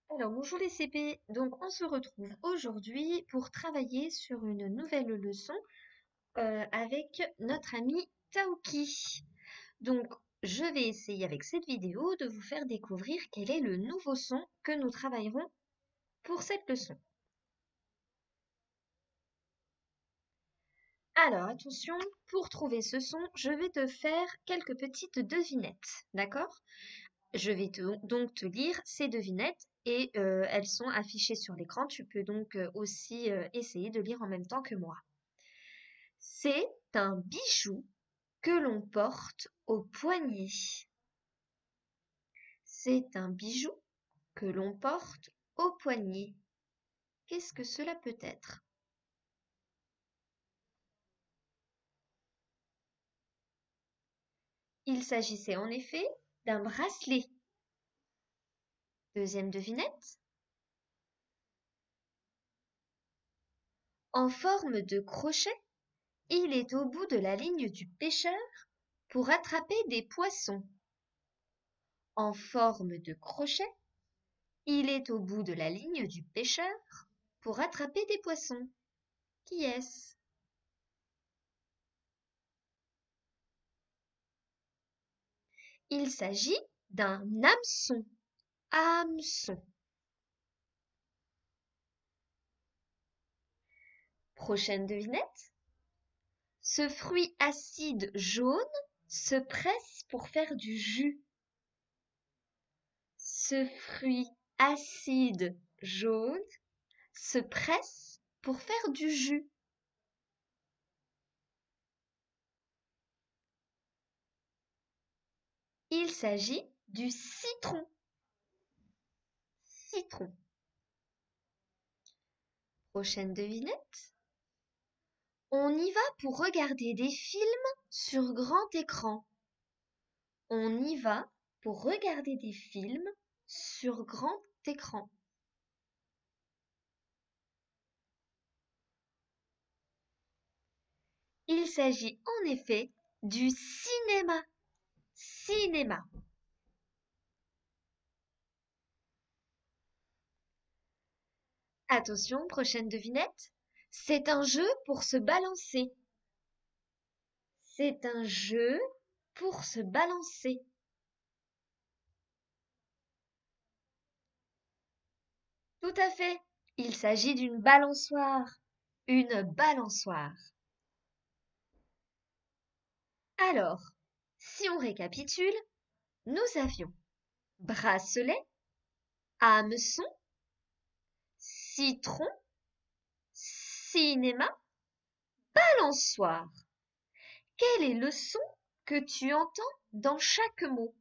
Alors, bonjour les CP. Donc, on se retrouve aujourd'hui pour travailler sur une nouvelle leçon avec notre ami Taouki. Donc, je vais essayer avec cette vidéo de vous faire découvrir quel est le nouveau son que nous travaillerons pour cette leçon. Alors, attention, pour trouver ce son, je vais te faire quelques petites devinettes, d'accord? Je vais donc te lire ces devinettes et elles sont affichées sur l'écran. Tu peux donc aussi essayer de lire en même temps que moi. C'est un bijou que l'on porte au poignet. C'est un bijou que l'on porte au poignet. Qu'est-ce que cela peut être? Il s'agissait en effet d'un bracelet. Deuxième devinette. En forme de crochet, il est au bout de la ligne du pêcheur pour attraper des poissons. En forme de crochet, il est au bout de la ligne du pêcheur pour attraper des poissons. Qui est-ce? Il s'agit d'un hameçon. Hameçon. Prochaine devinette. Ce fruit acide jaune se presse pour faire du jus. Ce fruit acide jaune se presse pour faire du jus. Il s'agit du citron. Citron. Prochaine devinette. On y va pour regarder des films sur grand écran. On y va pour regarder des films sur grand écran. Il s'agit en effet du cinéma. Cinéma. Attention, prochaine devinette. C'est un jeu pour se balancer. C'est un jeu pour se balancer. Tout à fait. Il s'agit d'une balançoire. Une balançoire. Alors, si on récapitule, nous avions bracelet, hameçon, citron, cinéma, balançoire. Quel est le son que tu entends dans chaque mot?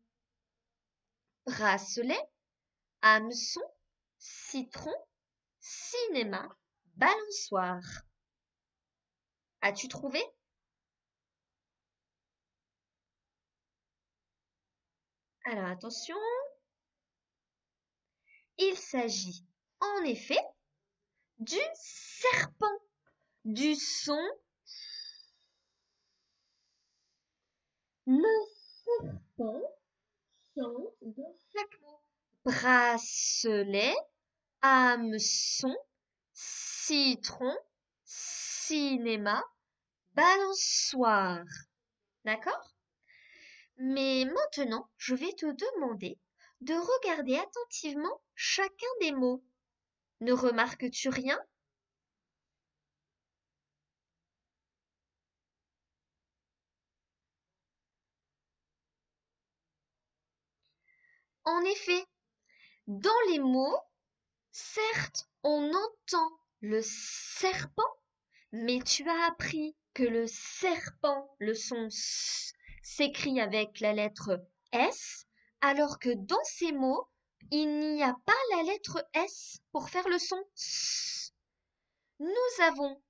Bracelet, hameçon, citron, cinéma, balançoire. As-tu trouvé? Alors attention, il s'agit en effet du serpent, du son. Le serpent chante dans chaque mot. Bracelet, hameçon, citron, cinéma, balançoire. D'accord? Mais maintenant, je vais te demander de regarder attentivement chacun des mots. Ne remarques-tu rien? En effet, dans les mots, certes, on entend le serpent, mais tu as appris que le serpent, le son S, s'écrit avec la lettre S, alors que dans ces mots, il n'y a pas la lettre S pour faire le son S. Nous avons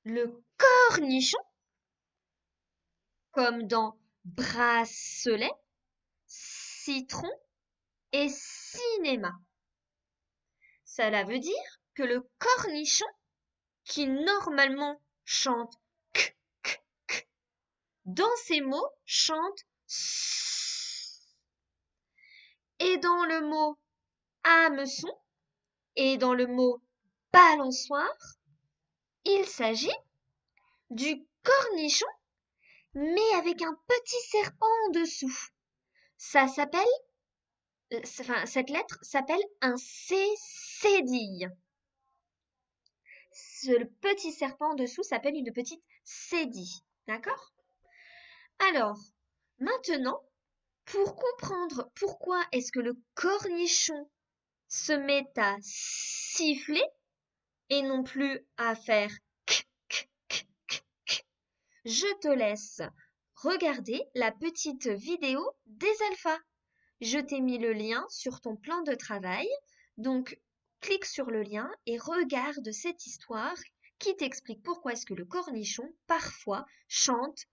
le cornichon, comme dans bracelet, citron et cinéma. Cela veut dire que le cornichon, qui normalement chante k, k, k, dans ces mots chante s. Et dans le mot hameçon. Et dans le mot balançoire, il s'agit du cornichon, mais avec un petit serpent en dessous. Ça s'appelle, cette lettre s'appelle un cédille. Ce petit serpent en dessous s'appelle une petite cédille. D'accord? Alors, maintenant, pour comprendre pourquoi est-ce que le cornichon se met à siffler et non plus à faire k, k, k, k, k, je te laisse regarder la petite vidéo des alphas. Je t'ai mis le lien sur ton plan de travail, donc clique sur le lien et regarde cette histoire qui t'explique pourquoi est-ce que le cornichon parfois chante